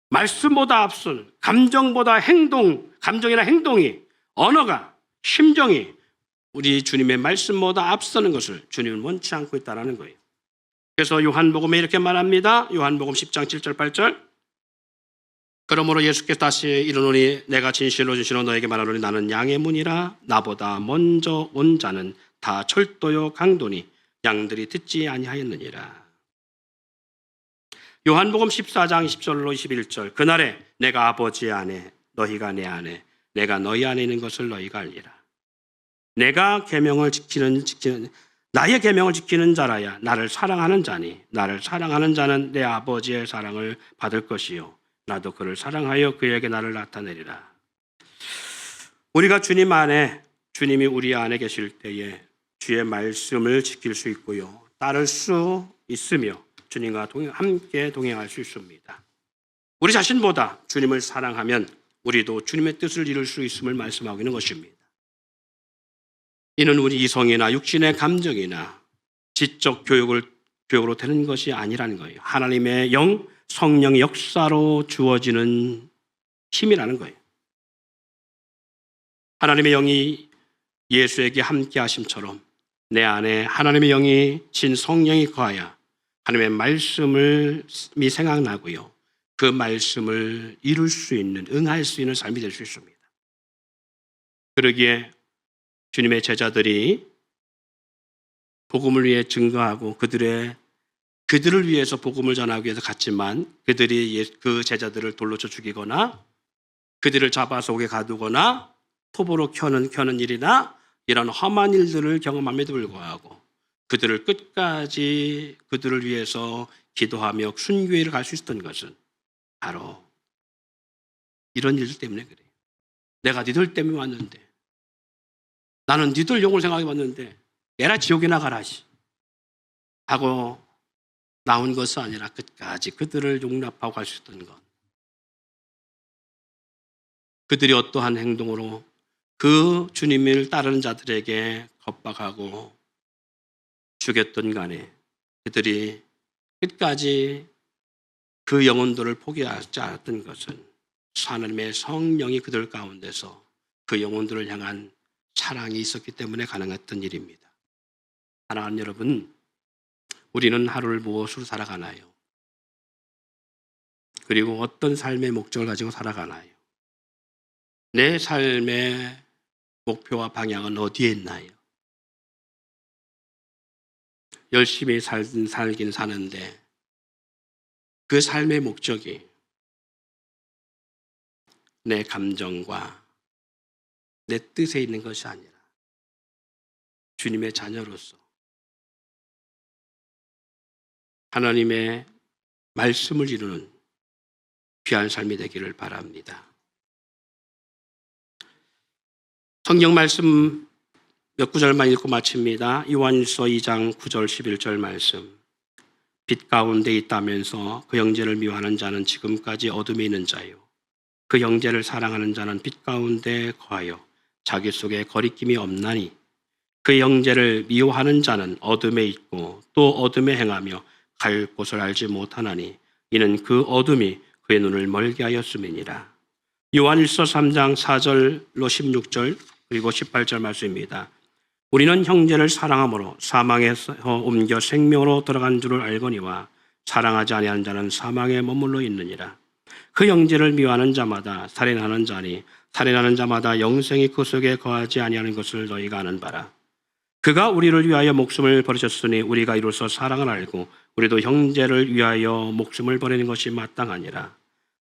말씀보다 앞서는 감정보다 감정이나 행동이 언어가 심정이 우리 주님의 말씀보다 앞서는 것을 주님은 원치 않고 있다는 거예요. 그래서 요한복음에 이렇게 말합니다. 요한복음 10장 7절 8절 그러므로 예수께서 다시 이르노니 내가 진실로 너에게 말하노니 나는 양의 문이라 나보다 먼저 온 자는 다 철도요 강도니 양들이 듣지 아니하였느니라. 요한복음 14장 20절로 21절 그날에 내가 아버지 안에 너희가 내 안에 내가 너희 안에 있는 것을 너희가 알리라. 내가 나의 계명을 지키는 자라야 나를 사랑하는 자니 나를 사랑하는 자는 내 아버지의 사랑을 받을 것이요 나도 그를 사랑하여 그에게 나를 나타내리라. 우리가 주님 안에 주님이 우리 안에 계실 때에 주의 말씀을 지킬 수 있고요 따를 수 있으며 주님과 함께 동행할 수 있습니다. 우리 자신보다 주님을 사랑하면 우리도 주님의 뜻을 이룰 수 있음을 말씀하고 있는 것입니다. 이는 우리 이성이나 육신의 감정이나 지적 교육으로 되는 것이 아니라는 거예요. 하나님의 영, 성령의 역사로 주어지는 힘이라는 거예요. 하나님의 영이 예수에게 함께 하심처럼 내 안에 하나님의 영이 진 성령이 거하여 하나님의 말씀이 생각나고요. 그 말씀을 이룰 수 있는, 응할 수 있는 삶이 될 수 있습니다. 그러기에 주님의 제자들이 복음을 위해 증거하고 그들을 위해서 복음을 전하기 위해서 갔지만 그들이 그 제자들을 돌로 쳐 죽이거나 그들을 잡아서 옥에 가두거나 톱으로 켜는 일이나 이런 험한 일들을 경험함에도 불구하고 그들을 끝까지 그들을 위해서 기도하며 순교회를 갈 수 있었던 것은 바로 이런 일들 때문에 그래요. 내가 니들 때문에 왔는데 나는 니들 영을 생각해 봤는데 내라 지옥에 나가라 하고 나온 것은 아니라 끝까지 그들을 용납하고 갈 수 있었던 것. 그들이 어떠한 행동으로 그 주님을 따르는 자들에게 겁박하고 죽였던 간에 그들이 끝까지 그 영혼들을 포기하지 않았던 것은 하나님의 성령이 그들 가운데서 그 영혼들을 향한 사랑이 있었기 때문에 가능했던 일입니다. 사랑하는 여러분, 우리는 하루를 무엇으로 살아가나요? 그리고 어떤 삶의 목적을 가지고 살아가나요? 내 삶의 목표와 방향은 어디에 있나요? 열심히 살긴 사는데 그 삶의 목적이 내 감정과 내 뜻에 있는 것이 아니라 주님의 자녀로서 하나님의 말씀을 이루는 귀한 삶이 되기를 바랍니다. 성경 말씀 몇 구절만 읽고 마칩니다. 요한일서 2장 9절 11절 말씀. 빛 가운데 있다면서 그 형제를 미워하는 자는 지금까지 어둠에 있는 자요. 그 형제를 사랑하는 자는 빛 가운데 거하여 자기 속에 거리낌이 없나니 그 형제를 미워하는 자는 어둠에 있고 또 어둠에 행하며 갈 곳을 알지 못하나니 이는 그 어둠이 그의 눈을 멀게 하였음이니라. 요한일서 3장 4절로 16절 그리고 18절 말씀입니다. 우리는 형제를 사랑함으로 사망에서 옮겨 생명으로 들어간 줄을 알거니와 사랑하지 아니하는 자는 사망에 머물러 있느니라. 그 형제를 미워하는 자마다 살인하는 자니 살인하는 자마다 영생이 그 속에 거하지 아니하는 것을 너희가 아는 바라. 그가 우리를 위하여 목숨을 버리셨으니 우리가 이로써 사랑을 알고 우리도 형제를 위하여 목숨을 버리는 것이 마땅하니라.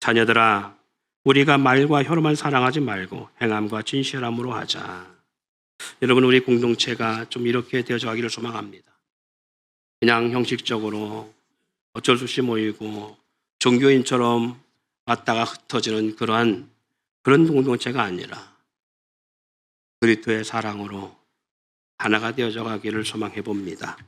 자녀들아, 우리가 말과 혀로만 사랑하지 말고 행함과 진실함으로 하자. 여러분, 우리 공동체가 좀 이렇게 되어져 가기를 소망합니다. 그냥 형식적으로 어쩔 수 없이 모이고 종교인처럼 왔다가 흩어지는 그런 공동체가 아니라 그리스도의 사랑으로 하나가 되어져 가기를 소망해 봅니다.